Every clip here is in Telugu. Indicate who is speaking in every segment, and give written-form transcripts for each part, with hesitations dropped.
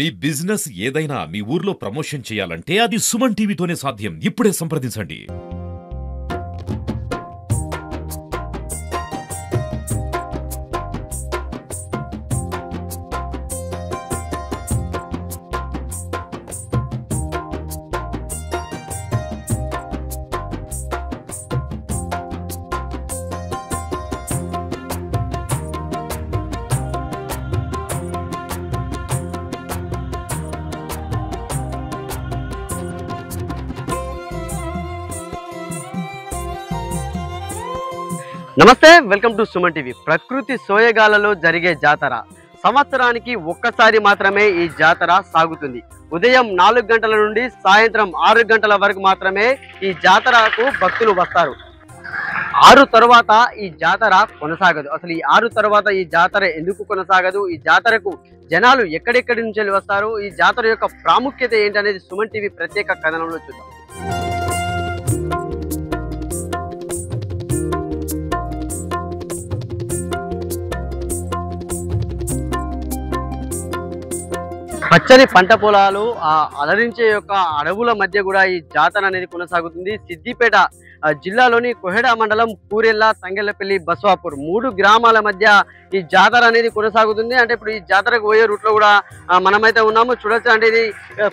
Speaker 1: మీ బిజినెస్ ఏదైనా మీ ఊర్లో ప్రమోషన్ చేయాలంటే అది సుమన్ టీవీతోనే సాధ్యం. ఇప్పుడే సంప్రదించండి.
Speaker 2: నమస్తే, వెల్కమ్ టు సుమన్ టీవీ. ప్రకృతి సోయగాలలో జరిగే జాతర సంవత్సరానికి ఒక్కసారి మాత్రమే ఈ జాతర సాగుతుంది. ఉదయం 4 గంటల నుండి సాయంత్రం 6 గంటల వరకు మాత్రమే ఈ జాతరకు భక్తులు వస్తారు. 6 తర్వాత ఈ జాతర కొనసాగదు. అసలు ఈ 6 తర్వాత ఈ జాతర ఎందుకు కొనసాగదు, ఈ జాతరకు జనాలు ఎక్కడెక్కడి నుంచి వస్తారు, ఈ జాతర యొక్క ప్రాముఖ్యత ఏంటనేది సుమన్ టీవీ ప్రత్యేక కథనంలో చూద్దాం. పచ్చని పంట పొలాలు, ఆ అలరించే యొక్క అడవుల మధ్య కూడా ఈ జాతర అనేది కొనసాగుతుంది. సిద్దిపేట జిల్లాలోని కొహెడ మండలం కూరెల్ల, తంగెళ్లపల్లి, బస్వాపూర్ 3 గ్రామాల మధ్య ఈ జాతర అనేది కొనసాగుతుంది. అంటే ఇప్పుడు ఈ జాతరకు పోయే రూట్ లో కూడా మనమైతే ఉన్నాము, చూడొచ్చు. అంటే ఇది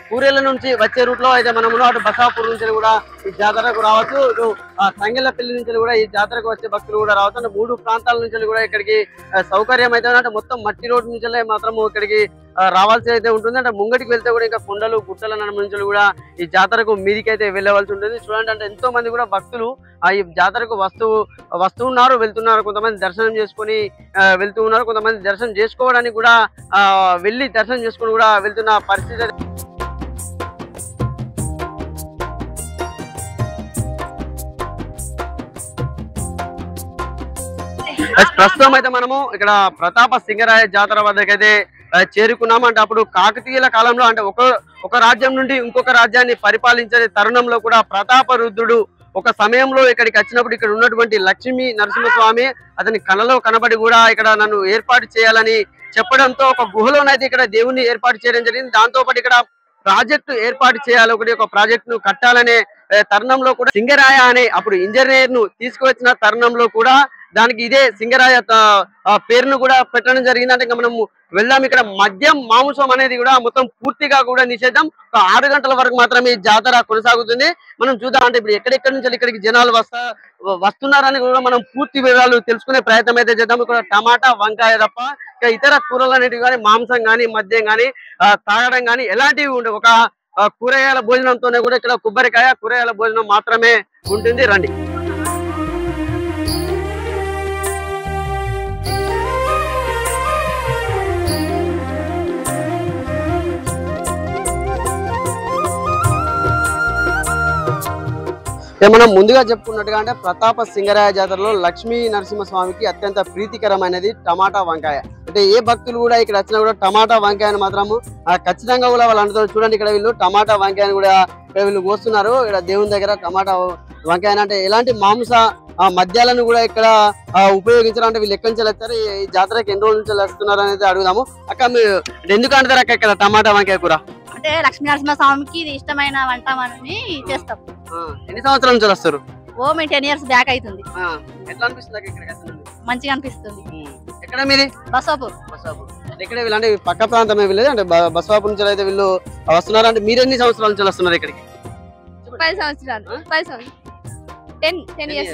Speaker 2: కూరెల్ల నుంచి వచ్చే రూట్ లో అయితే మనం అటు బస్వాపూర్ నుంచి కూడా ఈ జాతరకు రావచ్చు, ఇటు తంగెళ్లపల్లి నుంచి కూడా ఈ జాతరకు వచ్చే భక్తులు కూడా రావచ్చు. అంటే 3 ప్రాంతాల నుంచి కూడా ఇక్కడికి సౌకర్యం అయితే అంటే మొత్తం మట్టి రోడ్డు నుంచి మాత్రం ఇక్కడికి రావాల్సి అయితే ఉంటుంది. అంటే ముంగటికి వెళ్తే కూడా ఇంకా కొండలు గుట్టల నుంచి కూడా ఈ జాతరకు మీదికి అయితే వెళ్ళవలసి ఉంటుంది. చూడండి, అంటే ఎంతో మంది కూడా భక్తులు ఈ జాతరకు వస్తున్నారు, వెళ్తున్నారు. కొంతమంది దర్శనం చేసుకొని వెళ్తూ ఉన్నారు, కొంతమంది దర్శనం చేసుకోవడానికి కూడా వెళ్ళి దర్శనం చేసుకొని కూడా వెళ్తున్న పరిస్థితి. ప్రస్తుతం అయితే మనము ఇక్కడ ప్రతాప సింగరాయ జాతర వద్దకైతే చేరుకున్నాము. అంటే అప్పుడు కాకతీయుల కాలంలో, అంటే ఒక రాజ్యం నుండి ఇంకొక రాజ్యాన్ని పరిపాలించే తరుణంలో కూడా ప్రతాప రుద్రుడు ఒక సమయంలో ఇక్కడికి వచ్చినప్పుడు ఇక్కడ ఉన్నటువంటి లక్ష్మీ నరసింహస్వామి అతని కళలో కనబడి కూడా ఇక్కడ నన్ను ఏర్పాటు చేయాలని చెప్పడంతో ఒక గుహలోనైతే ఇక్కడ దేవుణ్ణి ఏర్పాటు చేయడం జరిగింది. దాంతో పాటు ఇక్కడ ప్రాజెక్టు ఏర్పాటు చేయాలి, ఒక ప్రాజెక్ట్ ను కట్టాలనే తరుణంలో కూడా సింగరాయ అనే అప్పుడు ఇంజనీర్ ను తీసుకువచ్చిన తరుణంలో కూడా దానికి ఇదే సింగరాయ పేరును కూడా పెట్టడం జరిగింది. అంటే ఇంకా మనం వెళ్దాం. ఇక్కడ మద్యం మాంసం అనేది కూడా మొత్తం పూర్తిగా కూడా నిషేధం. 6 గంటల వరకు మాత్రమే ఈ జాతర కొనసాగుతుంది. మనం చూద్దాం. అంటే ఇప్పుడు ఎక్కడెక్కడి నుంచి ఇక్కడికి జనాలు వస్తున్నారని కూడా మనం పూర్తి వివరాలు తెలుసుకునే ప్రయత్నం అయితే చేద్దాం. ఇక్కడ టమాటా, వంకాయ తప్ప ఇంకా ఇతర కూరలు అనేటివి కానీ, మాంసం కానీ, మద్యం కానీ, తాగడం కానీ ఎలాంటివి ఉండవు. ఒక కూరగాయల భోజనంతోనే కూడా ఇక్కడ కొబ్బరికాయ కూరగాయల భోజనం మాత్రమే ఉంటుంది. రండి. మనం ముందుగా చెప్పుకున్నట్టుగా అంటే ప్రతాప సింగరాయ జాతరలో లక్ష్మీ నరసింహస్వామికి అత్యంత ప్రీతికరమైనది టమాటా వంకాయ. అంటే ఏ భక్తులు కూడా ఇక్కడ వచ్చినా కూడా టమాటా వంకాయను మాత్రము ఖచ్చితంగా కూడా వాళ్ళు అంటారు. చూడండి, ఇక్కడ వీళ్ళు టమాటా వంకాయను కూడా ఇక్కడ వీళ్ళు కోస్తున్నారు. ఇక్కడ దేవుని దగ్గర టమాటా వంకాయ అంటే ఎలాంటి మాంస మద్యాలను కూడా ఇక్కడ ఉపయోగించారు. అంటే వీళ్ళు ఎక్కడి నుంచి వెళ్తారు, ఈ జాతరకి ఎన్ని రోజుల నుంచి వస్తున్నారు అనేది అడుగుదాము. అక్క, మీరు ఎందుకు అంటారు అక్క ఇక్కడ టమాటా వంకాయ కూర?
Speaker 3: అంటే లక్ష్మీ నరసింహస్వామికి ఇది ఇష్టమైన వంట అని చేస్తాం.
Speaker 2: ఎన్ని సంవత్సరాల నుంచి వస్తారు?
Speaker 3: ఓ మేము 10 years బ్యాక్ అవుతుంది.
Speaker 2: ఎట్లా అనిపిస్తుంది?
Speaker 3: మంచిగా అనిపిస్తుంది.
Speaker 2: ఎక్కడ మీది?
Speaker 3: బస్వాపూర్.
Speaker 2: ఇక్కడ వీళ్ళు అంటే పక్క ప్రాంతమే వీళ్ళు, అంటే బస్వాపూర్ నుంచి అయితే వీళ్ళు వస్తున్నారు. అంటే మీరు ఎన్ని సంవత్సరాల నుంచి వస్తున్నారు ఇక్కడికి?
Speaker 3: 10 సంవత్సరాలు. 10 years.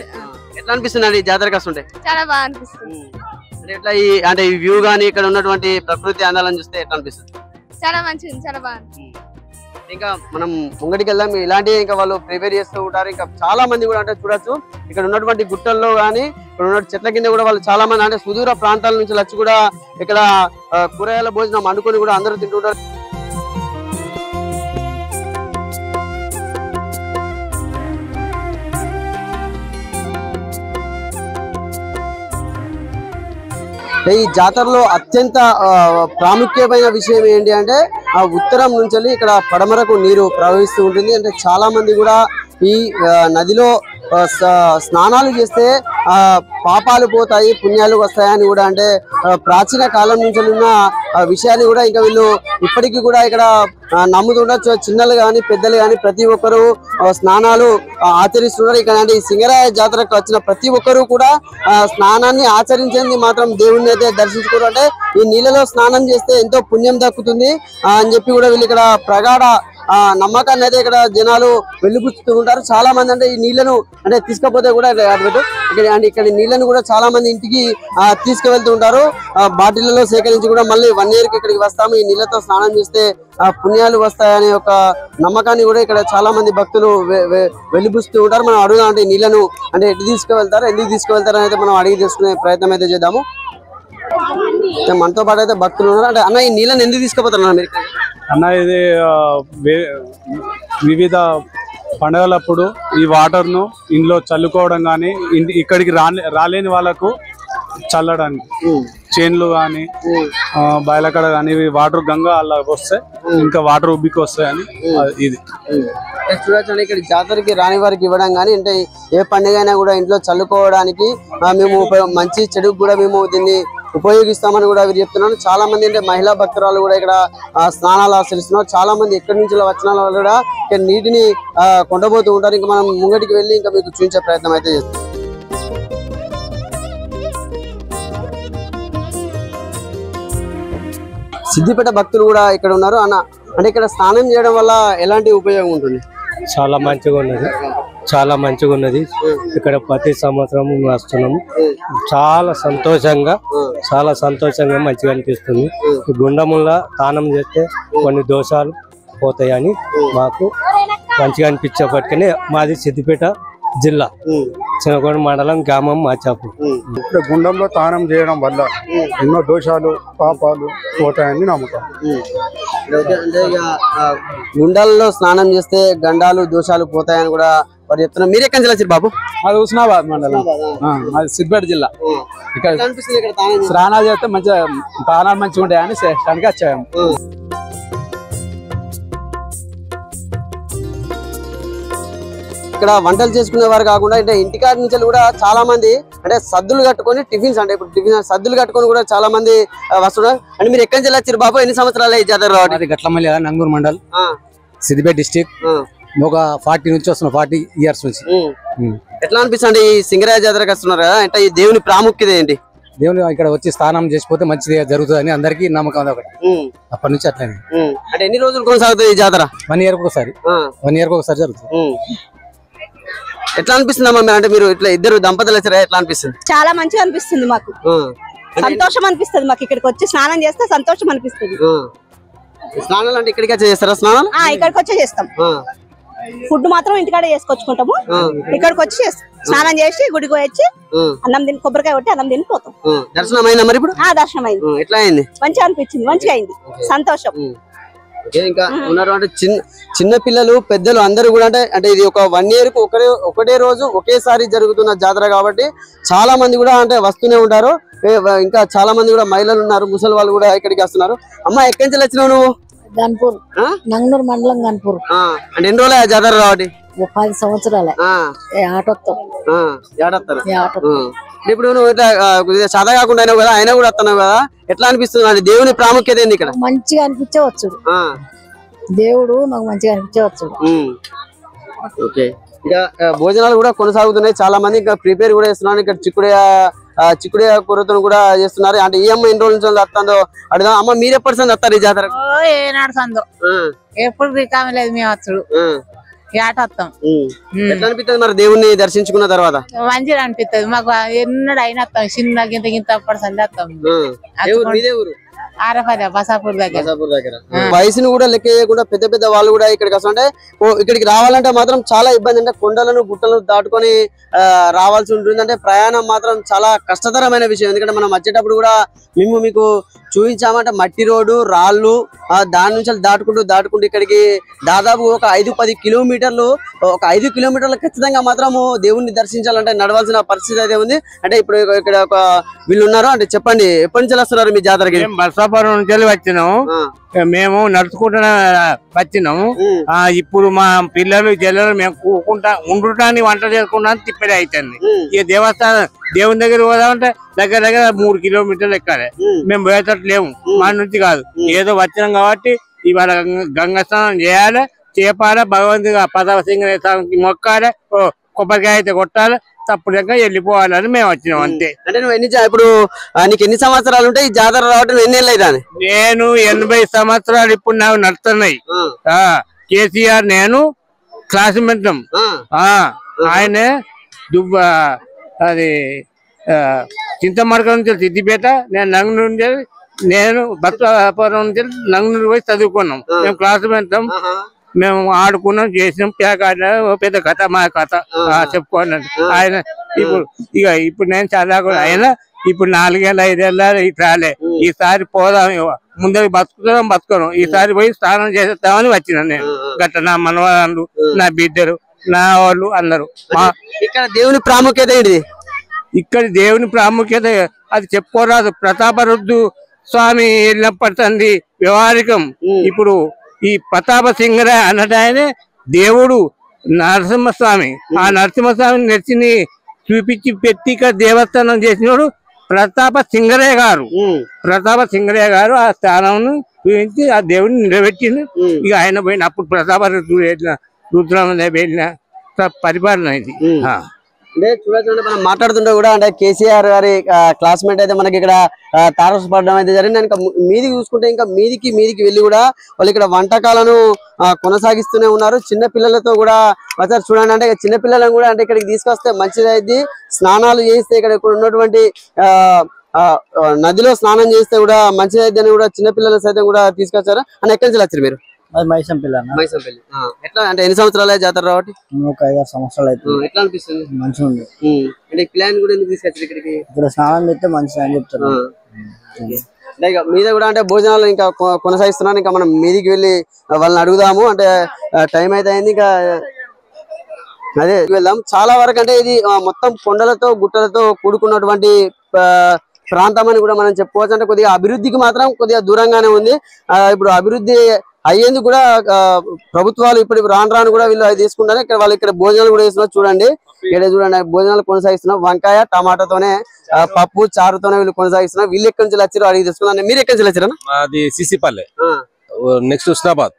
Speaker 2: ఎట్లా అనిపిస్తుంది ఈ జాతరకి వస్తుంటే?
Speaker 3: చాలా బాగా అనిపిస్తుంది.
Speaker 2: ఎట్లా అంటే ఈ వ్యూ గానీ ఇక్కడ ఉన్నటువంటి ప్రకృతి అందాలను చూస్తే ఎట్లా అనిపిస్తుంది?
Speaker 3: చాలా మంచిగా, చాలా బాగా.
Speaker 2: ఇంకా మనం ముంగడికి వెళ్దాం. ఇలాంటివి ఇంకా వాళ్ళు ప్రిపేర్ చేస్తూ ఉంటారు. ఇంకా చాలా మంది కూడా అంటే చూడొచ్చు, ఇక్కడ ఉన్నటువంటి గుట్టల్లో గానీ ఇక్కడ ఉన్న చెట్ల కింద కూడా వాళ్ళు చాలా మంది అంటే సుదూర ప్రాంతాల నుంచి వచ్చి కూడా ఇక్కడ కూరగాయల భోజనం అనుకుని కూడా అందరూ తింటుంటారు. ఈ జాతరలో అత్యంత ప్రాముఖ్యమైన విషయం ఏంటి అంటే ఆ ఉత్తరం నుంచి ఇక్కడ పడమరకు నీరు ప్రవహిస్తూ ఉంటుంది. అంటే చాలా మంది కూడా ఈ నదిలో స్నానాలు చేస్తే పాపాలు పోతాయి, పుణ్యాలు వస్తాయని కూడా అంటే ప్రాచీన కాలం నుంచి ఉన్న విషయాన్ని కూడా ఇంకా వీళ్ళు ఇప్పటికీ కూడా ఇక్కడ నమ్ముతుండొచ్చు. చిన్నలు కానీ పెద్దలు కానీ ప్రతి ఒక్కరు స్నానాలు ఆచరిస్తున్నారు. ఇక్కడ అంటే ఈ సింగరాయ జాతరకు వచ్చిన ప్రతి ఒక్కరు కూడా స్నానాన్ని ఆచరించేది మాత్రం దేవుణ్ణి అయితే దర్శించుకోరు. అంటే ఈ నీళ్ళలో స్నానం చేస్తే ఎంతో పుణ్యం దక్కుతుంది అని చెప్పి కూడా వీళ్ళు ఇక్కడ ప్రగాఢ నమ్మకాన్ని అయితే ఇక్కడ జనాలు వెలుగుతూ ఉంటారు. చాలా మంది అంటే ఈ నీళ్లను అంటే తీసుకపోతే కూడా ఇక్కడ నీళ్లను కూడా చాలా మంది ఇంటికి తీసుకువెళ్తూ ఉంటారు. బాటిళ్లలో సేకరించి కూడా మళ్ళీ 1 year కి ఇక్కడికి వస్తాము, ఈ నీళ్లతో స్నానం చేస్తే పుణ్యాలు వస్తాయనే ఒక నమ్మకాన్ని కూడా ఇక్కడ చాలా మంది భక్తులు వెలిబుస్తూ ఉంటారు. మనం అడుగుదాం అంటే ఈ నీళ్లను అంటే ఎటు తీసుకువెళ్తారు, ఎందుకు తీసుకువెళ్తారు అనేది మనం అడిగి తెలుసుకునే ప్రయత్నం అయితే చేద్దాము. మనతో పాటు అయితే భక్తులు ఉన్నారు. అంటే అన్న ఈ నీళ్ళని ఎందుకు తీసుకుపోతున్నారు మీరు?
Speaker 4: అన్న ఇది వివిధ పండుగలప్పుడు ఈ వాటర్ ను ఇంట్లో చల్లుకోవడం కానీ ఇక్కడికి రాలేని వాళ్ళకు చల్లడానికి చేన్లు కానీ బయలకడ కానీ వాటర్ గంగా అలా వస్తే ఇంకా వాటర్ ఉబ్బికి వస్తాయని ఇది
Speaker 2: చూడొచ్చు. ఇక్కడ జాతరకి రాని వారికి ఇవ్వడం కానీ అంటే ఏ పండుగ అయినా కూడా ఇంట్లో చల్లుకోవడానికి మేము మంచి చెడుకు కూడా మేము దీన్ని ఉపయోగిస్తామని కూడా వీరు చెప్తున్నారు. చాలా మంది అంటే మహిళా భక్తురాలు కూడా ఇక్కడ స్నానాలు ఆచరిస్తున్నారు. చాలా మంది ఎక్కడి నుంచి వచ్చిన వాళ్ళు కూడా ఇక్కడ నీటిని కొండబోతూ ఉంటారు. ఇంకా మనం ముంగటికి వెళ్ళి ఇంకా మీకు చూపించే ప్రయత్నం అయితే చేస్తాం. సిద్దిపేట భక్తులు కూడా ఇక్కడ ఉన్నారు అన్న. అంటే ఇక్కడ స్నానం చేయడం వల్ల ఎలాంటి ఉపయోగం ఉంటుంది?
Speaker 5: చాలా మంచిగా ఉన్నది, చాలా మంచిగా ఉన్నది. ఇక్కడ ప్రతి సంవత్సరం వస్తున్నాము. చాలా సంతోషంగా మంచిగా అనిపిస్తుంది. ఈ గుండముల స్నానం చేస్తే కొన్ని దోషాలు పోతాయని మాకు మంచిగా అనిపించేపటికనే మాది సిద్దిపేట జిల్లా చిన్నకోట మండలం గ్రామం మాచాపు.
Speaker 4: ఇక్కడ గుండంలో స్నానం చేయడం వల్ల ఎన్నో దోషాలు పాపాలు పోతాయని నమ్మకం.
Speaker 2: అంటే ఇక గుండాలలో స్నానం చేస్తే గండాలు దోషాలు పోతాయని కూడా వారు చెప్తున్నారు. మీరు ఎక్కడి నుంచి వచ్చారు బాబు?
Speaker 6: అది హుస్నాబాద్ మండలం, అది సిద్దిపేట జిల్లా. ఇక్కడ స్నానాలు చేస్తే మంచిగా ప్రాణాలు మంచిగా ఉంటాయని చేయడానికి వచ్చాము.
Speaker 2: ఇక్కడ వంటలు చేసుకునే వారు కాకుండా అంటే ఇంటికాడి నుంచి కూడా చాలా మంది అంటే సద్దులు కట్టుకొని టిఫిన్స్ అంటే ఇప్పుడు టిఫిన్ సద్దులు కట్టుకొని కూడా చాలా మంది వస్తున్నారు. అంటే మీరు ఎక్కడి నుంచి వచ్చారు బాబు? ఎన్ని సంవత్సరాలు ఈ జాతర రావడం?
Speaker 6: గట్లమల్లి నంగూరు మండల్, సిద్దిపేట డిస్టిక్. ఒక 40 నుంచి వస్తున్నాం, 40 years నుంచి.
Speaker 2: ఎట్లా అనిపిస్తుంది ఈ సింగరాయ జాతరకు వస్తున్నారు కదా? అంటే ఈ దేవుని ప్రాముఖ్యత ఏంటి?
Speaker 6: దేవుని ఇక్కడ వచ్చి స్నానం చేసిపోతే మంచిది జరుగుతుంది అని అందరికీ నమ్మకం. ఒకటి అప్పటి నుంచి అట్లనే.
Speaker 2: అంటే ఎన్ని రోజులు కొనసాగుతుంది ఈ జాతర?
Speaker 6: 1 year ఒకసారి, 1 year ఒకసారి జరుగుతుంది.
Speaker 2: ఎట్లా అనిపిస్తుంది అమ్మా? అంటే మీరు ఇట్లా ఇద్దరు దంపతులు వచ్చారా, ఎట్లా అనిపిస్తుంది?
Speaker 3: చాలా మంచిగా అనిపిస్తుంది మాకు, సంతోషం అనిపిస్తుంది మాకు. ఇక్కడికి వచ్చి స్నానం చేస్తే సంతోషం అనిపిస్తుంది.
Speaker 2: స్నానాలు అంటే ఇక్కడికి వచ్చి చేస్తారా స్నానాలు?
Speaker 3: ఇక్కడికి వచ్చి చేస్తాం. ఫుడ్ మాత్రం ఇంటికాడ చేసుకొచ్చుకుంటాము. ఇక్కడికి వచ్చి స్నానం చేసి గుడికి వచ్చి అన్నం తిని కొబ్బరికాయ కొట్టి అన్నం తిని పోతాం.
Speaker 2: దర్శనం అయిందా మరి? ఇప్పుడు
Speaker 3: దర్శనం అయింది.
Speaker 2: ఎట్లా అయింది?
Speaker 3: మంచిగా అనిపించింది, మంచిగా అయింది, సంతోషం.
Speaker 2: ఇంకా ఉన్నారు అంటే చిన్న పిల్లలు పెద్దలు అందరూ కూడా అంటే ఇది ఒక 1 year కు ఒకటే రోజు ఒకేసారి జరుగుతున్న జాతర కాబట్టి చాలా మంది కూడా అంటే వస్తూనే ఉంటారు. ఇంకా చాలా మంది కూడా మహిళలు ఉన్నారు, ముసలి వాళ్ళు కూడా ఇక్కడికి వస్తున్నారు. అమ్మ ఎక్కడి నుంచి వచ్చినావు నువ్వు?
Speaker 7: గన్పూర్, నంగనూరు మండలం గన్పూర్.
Speaker 2: అంటే ఎన్ని రోజులు జాతర రావటి?
Speaker 7: 10 సంవత్సరాలే. ఆటోత్తాం.
Speaker 2: ఇప్పుడు నువ్వు ఇట్లా సాదా కాకుండా అయినావు కదా, అయినా కూడా వస్తున్నావు కదా, ఎట్లా అనిపిస్తుంది? అంటే దేవుని ప్రాముఖ్యత ఏంది ఇక్కడ?
Speaker 7: మంచిగా అనిపించవచ్చు, దేవుడు నాకు మంచిగా అనిపించవచ్చు.
Speaker 2: ఓకే, ఇక భోజనాలు కూడా కొనసాగుతున్నాయి. చాలా మంది ఇంకా ప్రిపేర్ కూడా చేస్తున్నారు. ఇక్కడ చిక్కుడే కూరతో కూడా చేస్తున్నారు. అంటే ఈ అమ్మ ఎన్ని రోజుల నుంచి వస్తుందో అడుగుదాం. అమ్మ మీరు ఎప్పటి నుంచి వస్తారు ఈ జాతర?
Speaker 8: నడుస్తుందో ఎప్పుడు రికామ లేదు మేము వచ్చుడు ఏటొస్తాం.
Speaker 2: ఎట్లా అనిపిస్తుంది మరి దేవుణ్ణి దర్శించుకున్న తర్వాత?
Speaker 8: మంచిగా అనిపిస్తుంది మాకు. ఎన్నడు అయినా వస్తాం, చిన్న గింత గింత పర్సెంట్ వస్తాం. ఆరపల్లి బసాపూర్ దగ్గర.
Speaker 2: వయసును కూడా లెక్క చేయకుండా పెద్ద పెద్ద వాళ్ళు కూడా ఇక్కడికి వస్తుంటే ఇక్కడికి రావాలంటే మాత్రం చాలా ఇబ్బంది. అంటే కొండలను గుట్టలను దాటుకొని రావాల్సి ఉంటుంది. అంటే ప్రయాణం మాత్రం చాలా కష్టతరమైన విషయం. ఎందుకంటే మనం వచ్చేటప్పుడు కూడా మీకు చూపించామంటే మట్టి రోడ్డు, రాళ్ళు, దాని నుంచి దాటుకుంటూ ఇక్కడికి దాదాపు ఒక 5-10 కిలోమీటర్లు, ఒక 5 కిలోమీటర్లు ఖచ్చితంగా మాత్రము దేవుణ్ణి దర్శించాలంటే నడవాల్సిన పరిస్థితి అయితే ఉంది. అంటే ఇప్పుడు ఇక్కడ ఒక వీళ్ళు ఉన్నారు. అంటే చెప్పండి, ఎప్పటి నుంచి వస్తున్నారు మీ జాతరకి?
Speaker 9: నర్సాపురం నుంచి వచ్చినాము. మేము నడుచుకుంటూ వచ్చినాము. ఇప్పుడు మా పిల్లలు జల్లలు మేము కూకుంటా ఉండటానికి వంట చేసుకుంటా తిప్పలే అవుతుంది. ఇక దేవస్థానం దేవుని దగ్గర పోదామంటే దగ్గర దగ్గర 3 కిలోమీటర్లు ఎక్కాలి. మేము పోయేటట్టు లేము, మా నుంచి కాదు. ఏదో వచ్చినాం కాబట్టి ఇవాళ గంగా స్నానం చేయాలి, చేపాలి, భగవంతుగా పదవ సింగరేశ్వరానికి మొక్కాలి, కొబ్బరికాయ అయితే కొట్టాలి, తప్పుడుగా వెళ్ళిపోవాలని మేము వచ్చినాం అంతే.
Speaker 2: అంటే నువ్వు ఇప్పుడు నీకు ఎన్ని సంవత్సరాలు ఉంటాయి ఈ జాతర రావటం? ఎన్ని ఏళ్ళు అయితే?
Speaker 9: నేను 80 సంవత్సరాలు ఇప్పుడు నాకు నడుస్తున్నాయి. కేసీఆర్ నేను క్లాస్మేట్. ఆయనే అది చింతమడక నుంచి సిద్దిపేట, నేను నంగనూరు నుంచి, నేను భక్తాపురం నుంచి నంగనూరు పోయి చదువుకున్నాం. మేము క్లాస్మేట్. మేము ఆడుకున్నాం, చేసినాం. పెద్ద కథ మా కథ చెప్పుకోండి. ఆయన ఇప్పుడు నేను చదువుకున్నా. ఆయన ఇప్పుడు 4 ఏళ్ళ 5 ఏళ్ళ రాలే. ఈసారి పోదాం, ముందరికి బతుకుతాం. ఈసారి పోయి స్నానం చేసేద్దామని వచ్చినాను నేను. గట్ట నా మనవాళ్ళు, నా బిడ్డలు, నా వాళ్ళు అందరూ.
Speaker 2: ఇక్కడ దేవుని ప్రాముఖ్యత ఏంటి?
Speaker 9: ఇక్కడ దేవుని ప్రాముఖ్యత అది చెప్పుకోరాదు. ప్రతాపరుద్దు స్వామి వెళ్ళినప్పటి వ్యవహారికం. ఇప్పుడు ఈ ప్రతాప సింగరాయ అన్నటాయనే దేవుడు నరసింహస్వామి. ఆ నరసింహస్వామిని నెచ్చిని చూపించి పెట్టి ఇక్కడ దేవస్థానం చేసినోడు ప్రతాప సింగరయ్య గారు. ప్రతాప సింగరయ్య గారు ఆ స్థానం చూపించి ఆ దేవుడిని నిలబెట్టింది. ఇక ఆయన పోయిన అప్పుడు ప్రతాప రుద్రమ వెళ్ళిన పరిపాలన ఇది.
Speaker 2: అంటే చూడండి, మనం మాట్లాడుతుంటే కూడా అంటే కేసీఆర్ గారి క్లాస్మేట్ అయితే మనకి ఇక్కడ తారసపడడం అయితే జరిగింది. ఇంకా మీదికి చూసుకుంటే ఇంకా మీదికి వెళ్ళి కూడా వాళ్ళు ఇక్కడ వంటకాలను కొనసాగిస్తూనే ఉన్నారు. చిన్న పిల్లలతో కూడా ఒకసారి చూడండి. అంటే చిన్న పిల్లలను కూడా అంటే ఇక్కడికి తీసుకొస్తే మంచిదైద్ది. స్నానాలు చేస్తే ఇక్కడ ఉన్నటువంటి నదిలో స్నానం చేస్తే కూడా మంచిదైద్ది అని కూడా చిన్న పిల్లలు సైతం కూడా తీసుకొచ్చారు. అని ఎక్కడి నుంచి వచ్చారు మీరు?
Speaker 10: మైసంపల్లి అన్న.
Speaker 2: మైసంపల్లి. ఎట్లా అంటే ఎన్ని సంవత్సరాలు జాతర రావటి?
Speaker 10: ఒక 5-6 సంవత్సరాలు అయితే.
Speaker 2: ఎట్లా అనిపిస్తుంది?
Speaker 10: మంచిగా ఉంది.
Speaker 2: అంటే ప్లాన్ కూడా ఎందుకు తీసుకొచ్చారు ఇక్కడికి?
Speaker 10: ఇక్కడ స్నానం చేస్తే మంచిది అని చెప్తారు.
Speaker 2: అంటే ఇక మీద కూడా అంటే భోజనాలు ఇంకా కొనసాగిస్తున్నాను. ఇంకా మనం మీదికి వెళ్ళి వాళ్ళని అడుగుదాము. అంటే టైం అయితే అయింది, ఇంకా అదే వెళ్దాం. చాలా వరకు అంటే ఇది మొత్తం కొండలతో గుట్టలతో కూడుకున్నటువంటి ప్రాంతం అని కూడా మనం చెప్పుకోవచ్చు. అంటే కొద్దిగా అభివృద్ధికి మాత్రం కొద్దిగా దూరంగానే ఉంది. ఇప్పుడు అభివృద్ధి అయ్యేందుకు కూడా ప్రభుత్వాలు ఇప్పుడు రాను కూడా వీళ్ళు అది తీసుకుంటారు. ఇక్కడ వాళ్ళు ఇక్కడ భోజనాలు కూడా వేస్తున్నారు. చూడండి ఇక్కడ చూడండి, భోజనాలు కొనసాగిస్తున్నారు. వంకాయ టమాటాతోనే పప్పు చారుతోనే వీళ్ళు కొనసాగిస్తున్నారు. వీళ్ళు ఎక్కడి నుంచి వచ్చారో అడిగి తీసుకున్నారు. మీరు ఎక్కడి నుంచి వచ్చారా?
Speaker 11: అది సిసిపల్లె, నెక్స్ట్ హుస్నాబాద్.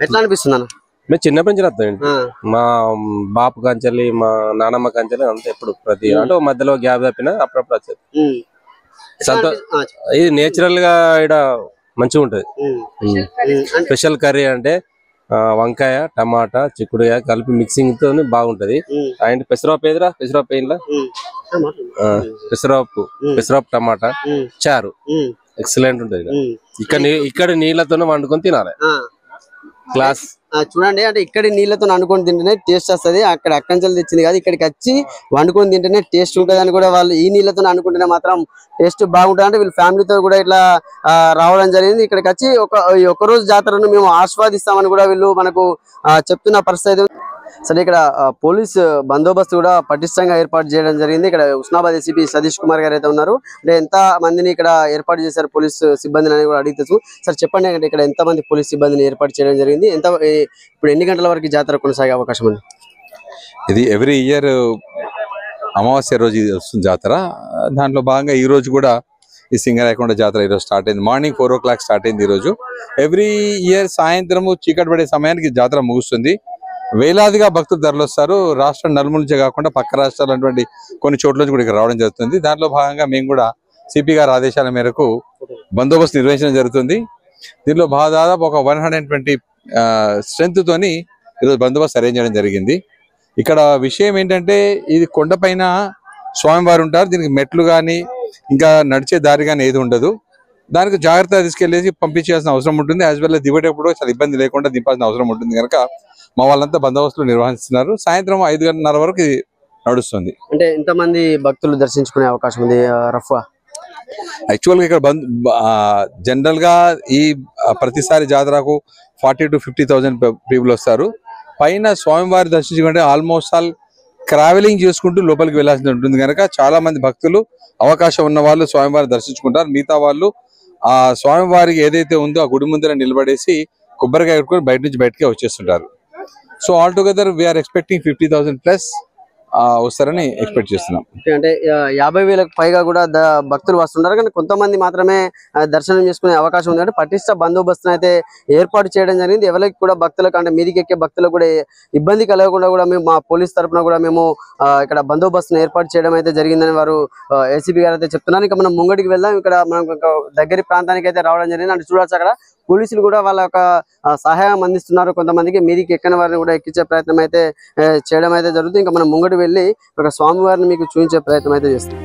Speaker 2: ఎట్లా అనిపిస్తుంది అన్న?
Speaker 11: మేము చిన్నప్పటి నుంచి వస్తామండి. మా బాపు కంచెల్లి, మా నానమ్మ కంచెల్లి అంతా ఎప్పుడు ప్రతి అంటే మధ్యలో గ్యాప్ తప్పినా అప్పుడప్పుడు వచ్చేది. ఇది నేచురల్ గా ఇక్కడ మంచిగా ఉంటది. స్పెషల్ కర్రీ అంటే వంకాయ టమాటా చిక్కుడుగా కలిపి మిక్సింగ్ తో బాగుంటది. అండ్ పెసరపప్పు ఎదురా పెసరపప్పు ఏంలా పెసరపప్పు టమాటా చారు ఎక్సలెంట్ ఉంటది. ఇక్కడ నీళ్ళతోనే వండుకొని తినాలి. క్లాస్
Speaker 2: చూడండి, అంటే ఇక్కడి నీళ్ళతో వండుకొని తింటేనే టేస్ట్ వస్తుంది. అక్కడి నుంచి తెచ్చింది కాదు, ఇక్కడికి వచ్చి వండుకొని తింటేనే టేస్ట్ ఉంటుంది అని కూడా వాళ్ళు ఈ నీళ్ళతో వండుకుంటేనే మాత్రం టేస్ట్ బాగుంటుంది. అంటే వీళ్ళు ఫ్యామిలీతో కూడా ఇట్లా రావడం జరిగింది. ఇక్కడికి వచ్చి ఒక రోజు జాతరను మేము ఆస్వాదిస్తామని కూడా వీళ్ళు మనకు చెప్తున్న పరిస్థితి. సరే, ఇక్కడ పోలీస్ బందోబస్తు కూడా పటిష్టంగా ఏర్పాటు చేయడం జరిగింది. ఇక్కడ హుస్నాబాద్ ఎసిపి సతీష్ కుమార్ గారు అయితే ఉన్నారు. అంటే ఎంత మందిని ఇక్కడ ఏర్పాటు చేశారు పోలీస్ సిబ్బందిని అని కూడా అడిగితే సార్ చెప్పండి, అంటే ఇక్కడ ఎంత మంది పోలీస్ సిబ్బందిని ఏర్పాటు చేయడం జరిగింది, ఇప్పుడు ఎన్ని గంటల వరకు జాతర కొనసాగే అవకాశం ఉంది?
Speaker 12: ఇది ఎవ్రీ ఇయర్ అమావాస్య రోజు వస్తుంది జాతర. దాంట్లో భాగంగా ఈ రోజు కూడా ఈ సింగరాయకొండ జాతర ఈరోజు స్టార్ట్ అయింది. మార్నింగ్ 4 o'clock స్టార్ట్ అయింది. ఈరోజు ఎవ్రీ ఇయర్ సాయంత్రము చీకటి పడే సమయానికి జాతర ముగుస్తుంది. వేలాదిగా భక్తులు తరలిస్తారు. రాష్ట్రం నలుమూల నుంచే కాకుండా పక్క రాష్ట్రాలు అటువంటి కొన్ని చోట్ల నుంచి కూడా ఇక్కడ రావడం జరుగుతుంది. దాంట్లో భాగంగా మేము కూడా సిపి గారి ఆదేశాల మేరకు బందోబస్తు నిర్వహించడం జరుగుతుంది. దీనిలో దాదాపు ఒక 120 స్ట్రెంత్ తోని ఈరోజు బందోబస్తు అరేంజ్ చేయడం జరిగింది. ఇక్కడ విషయం ఏంటంటే ఇది కొండపైన స్వామివారు ఉంటారు. దీనికి మెట్లు కానీ ఇంకా నడిచే దారి కానీ ఏది ఉండదు. దానికి జాగ్రత్తగా తీసుకెళ్లేసి పంపించాల్సిన అవసరం ఉంటుంది. యాజ్ వెల్ దిగేటప్పుడు చాలా ఇబ్బంది లేకుండా దింపాల్సిన అవసరం ఉంటుంది. కనుక మా వాళ్ళంతా బందోబస్తులు నిర్వహిస్తున్నారు. సాయంత్రం 5:30 వరకు ఇది నడుస్తుంది.
Speaker 2: అంటే ఎంతమంది భక్తులు దర్శించుకునే అవకాశం ఉంది రఫ్గా?
Speaker 12: యాక్చువల్గా ఇక్కడ జనరల్ గా ఈ ప్రతిసారి జాతరకు 40 to 50,000 పీపుల్ వస్తారు. పైన స్వామివారి దర్శించుకుంటే ఆల్మోస్ట్ ఆల్ ట్రావెలింగ్ చేసుకుంటూ లోపలికి వెళ్లాల్సి ఉంటుంది. కనుక చాలా మంది భక్తులు అవకాశం ఉన్న వాళ్ళు స్వామివారిని దర్శించుకుంటారు. మిగతా వాళ్ళు ఆ స్వామివారికి ఏదైతే ఉందో ఆ గుడి ముందర నిలబడేసి కొబ్బరికాయ కట్టుకొని బయట నుంచి బయటకే వచ్చేస్తుంటారు. So all together we are expecting 50,000 plus వస్తారని ఎక్స్పెక్ట్ చేస్తున్నాం.
Speaker 2: అంటే 50,000కు పైగా కూడా భక్తులు వస్తున్నారు, కానీ కొంతమంది మాత్రమే దర్శనం చేసుకునే అవకాశం ఉంది. అంటే పటిష్ట బందోబస్తును అయితే ఏర్పాటు చేయడం జరిగింది. ఎవరికి కూడా భక్తులకు అంటే మీదికి ఎక్కే భక్తులకు కూడా ఇబ్బంది కలగకుండా కూడా మేము మా పోలీస్ తరఫున కూడా మేము ఇక్కడ బందోబస్తును ఏర్పాటు చేయడం అయితే జరిగిందని వారు ఏసీపీ గారు అయితే చెప్తున్నారు. ఇంకా మనం ముంగడికి వెళ్దాం. ఇక్కడ మనం దగ్గరి ప్రాంతానికి అయితే రావడం జరిగింది. అంటే చూడొచ్చు అక్కడ పోలీసులు కూడా వాళ్ళ యొక్క సహాయం అందిస్తున్నారు. కొంతమందికి మీదికి ఎక్కని వారిని కూడా ఎక్కించే ప్రయత్నం అయితే చేయడం అయితే జరుగుతుంది. ఇంకా మనం ముంగడి వెళ్ళి ఒక స్వామివారిని మీకు చూపించే ప్రయత్నం అయితే చేస్తాం.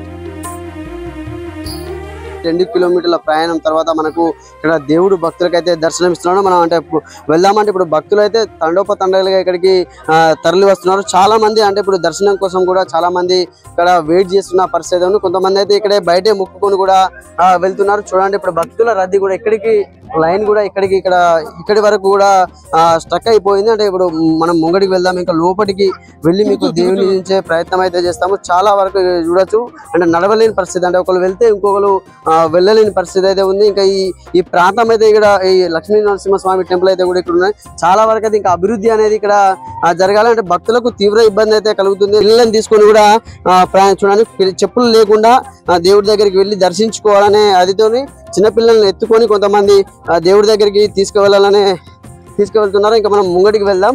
Speaker 2: 2 కిలోమీటర్ల ప్రయాణం తర్వాత మనకు ఇక్కడ దేవుడు భక్తులకైతే దర్శనం ఇస్తున్నాడు. మనం అంటే వెళ్దామంటే ఇప్పుడు భక్తులు అయితే తండోపతండాలుగా ఇక్కడికి తరలి వస్తున్నారు. చాలా మంది అంటే ఇప్పుడు దర్శనం కోసం కూడా చాలా మంది ఇక్కడ వెయిట్ చేస్తున్న పరిస్థితి ఉంది. కొంతమంది అయితే ఇక్కడే బయటే మొక్కుకొని కూడా వెళ్తున్నారు. చూడండి ఇప్పుడు భక్తుల రద్దీ కూడా ఇక్కడికి లైన్ కూడా ఇక్కడి వరకు కూడా స్టక్ అయిపోయింది. అంటే ఇప్పుడు మనం ముంగడికి వెళ్దాం. ఇంకా లోపలికి వెళ్ళి మీకు దేవుని నుంచే ప్రయత్నం అయితే చేస్తాము. చాలా వరకు చూడొచ్చు అంటే నడవలేని పరిస్థితి, అంటే ఒకరు వెళ్తే ఇంకొకరు వెళ్ళలేని పరిస్థితి అయితే ఉంది. ఇంకా ఈ ప్రాంతం అయితే ఇక్కడ ఈ లక్ష్మీ నరసింహస్వామి టెంపుల్ అయితే కూడా ఇక్కడ ఉన్నాయి. చాలా వరకు అయితే ఇంకా అభివృద్ధి అనేది ఇక్కడ జరగాలంటే భక్తులకు తీవ్ర ఇబ్బంది అయితే కలుగుతుంది. పిల్లలను తీసుకొని కూడా చూడండి చెప్పులు లేకుండా దేవుడి దగ్గరికి వెళ్ళి దర్శించుకోవాలనే అదితోని చిన్నపిల్లల్ని ఎత్తుకొని కొంతమంది దేవుడి దగ్గరికి తీసుకువెళ్తున్నారు. ఇంకా మనం ముంగడికి వెళ్దాం.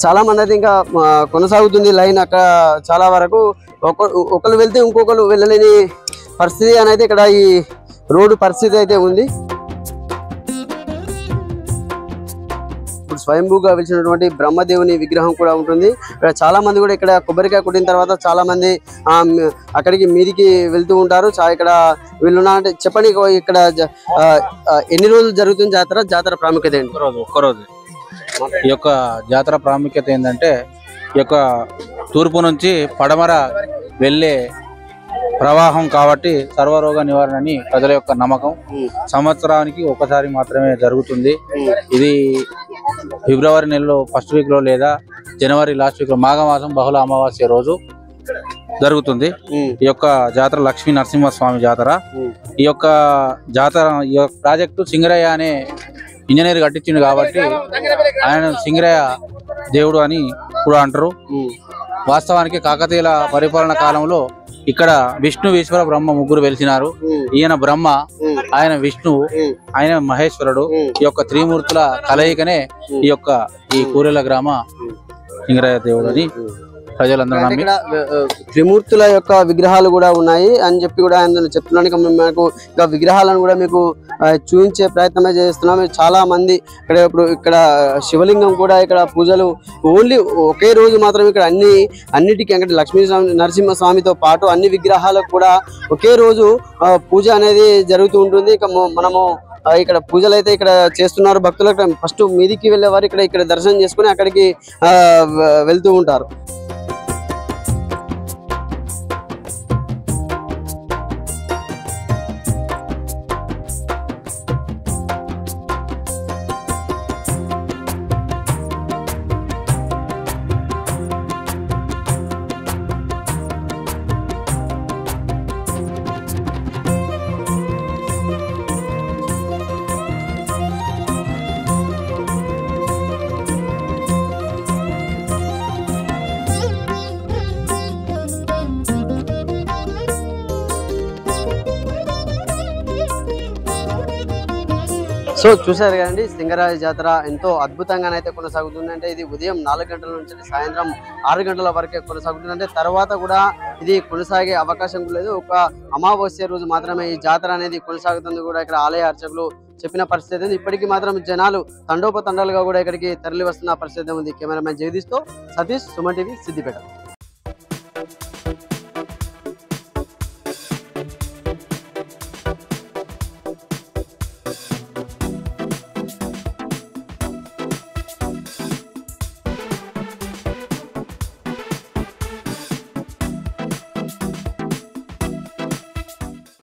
Speaker 2: చాలా మంది అయితే ఇంకా కొనసాగుతుంది లైన్. అక్కడ చాలా వరకు ఒకరు వెళ్తే ఇంకొకరు వెళ్ళలేని పరిస్థితి అనేది ఇక్కడ ఈ రోడ్డు పరిస్థితి అయితే ఉంది. ఇప్పుడు స్వయంభూగా వెలిసినటువంటి బ్రహ్మదేవుని విగ్రహం కూడా ఉంటుంది. ఇక్కడ చాలా మంది కూడా ఇక్కడ కొబ్బరికాయ కొట్టిన తర్వాత చాలా మంది అక్కడికి మీదికి వెళ్తూ ఉంటారు. ఇక్కడ వీళ్ళున్నారంటే చెప్పండి, ఇక్కడ ఎన్ని రోజులు జరుగుతుంది జాతర ప్రాముఖ్యత ఏంటి?
Speaker 13: ఒక్కరోజు. ఈ యొక్క జాతర ప్రాముఖ్యత ఏంటంటే ఈ యొక్క తూర్పు నుంచి పడమర వెళ్ళే ప్రవాహం కాబట్టి సర్వరోగ నివారణ అని ప్రజల యొక్క నమ్మకం. సంవత్సరానికి ఒకసారి మాత్రమే జరుగుతుంది. ఇది ఫిబ్రవరి నెలలో ఫస్ట్ వీక్ లో లేదా జనవరి లాస్ట్ వీక్ లో మాఘమాసం బహుళ అమావాస్య రోజు జరుగుతుంది. ఈ యొక్క జాతర లక్ష్మీ నరసింహస్వామి జాతర. ఈ యొక్క ప్రాజెక్టు సింగరయ్య అనే ఇంజనీర్ కట్టించిండు కాబట్టి ఆయన సింగరయ్య దేవుడు అని కూడా అంటారు. వాస్తవానికి కాకతీయుల పరిపాలన కాలంలో ఇక్కడ విష్ణు ఈశ్వర బ్రహ్మ ముగ్గురు వెలిసినారు. ఈయన బ్రహ్మ, ఆయన విష్ణువు, ఆయన మహేశ్వరుడు. ఈ యొక్క త్రిమూర్తుల కలయికనే ఈ కూరెల గ్రామ సింగరయ్య దేవుడు అని ప్రజలందరూ నమ్మి
Speaker 2: త్రిమూర్తుల యొక్క విగ్రహాలు కూడా ఉన్నాయి అని చెప్పి కూడా ఆయన చెప్తున్నాను. మనకు ఇంకా విగ్రహాలను కూడా మీకు చూపించే ప్రయత్నమే చేస్తున్నాం. చాలా మంది ఇక్కడ శివలింగం కూడా ఇక్కడ పూజలు ఓన్లీ ఒకే రోజు మాత్రం ఇక్కడ అన్నిటికీ అంటే లక్ష్మీ నరసింహస్వామితో పాటు అన్ని విగ్రహాలకు కూడా ఒకే రోజు పూజ అనేది జరుగుతూ ఉంటుంది. ఇక మనము ఇక్కడ పూజలు అయితే ఇక్కడ చేస్తున్నారు. భక్తులకు ఫస్ట్ మీదికి వెళ్ళేవారు ఇక్కడ దర్శనం చేసుకుని అక్కడికి వెళ్తూ ఉంటారు. సో చూసారు కదండి, సింగరాయ జాతర ఎంతో అద్భుతంగానైతే కొనసాగుతుంది. అంటే ఇది ఉదయం 4 గంటల నుంచి సాయంత్రం 6 గంటల వరకే కొనసాగుతుంది. అంటే తర్వాత కూడా ఇది కొనసాగే అవకాశం లేదు. ఒక అమావాస్య రోజు మాత్రమే ఈ జాతర అనేది కొనసాగుతుంది కూడా ఇక్కడ ఆలయ అర్చకులు చెప్పిన పరిస్థితి ఉంది. ఇప్పటికీ మాత్రం జనాలు తండోపతండాలుగా కూడా ఇక్కడికి తరలి వస్తున్న పరిస్థితి ఉంది. కెమెరామెన్ జగదీష్తో సతీష్, సుమన్ టీవీ, సిద్దిపేట.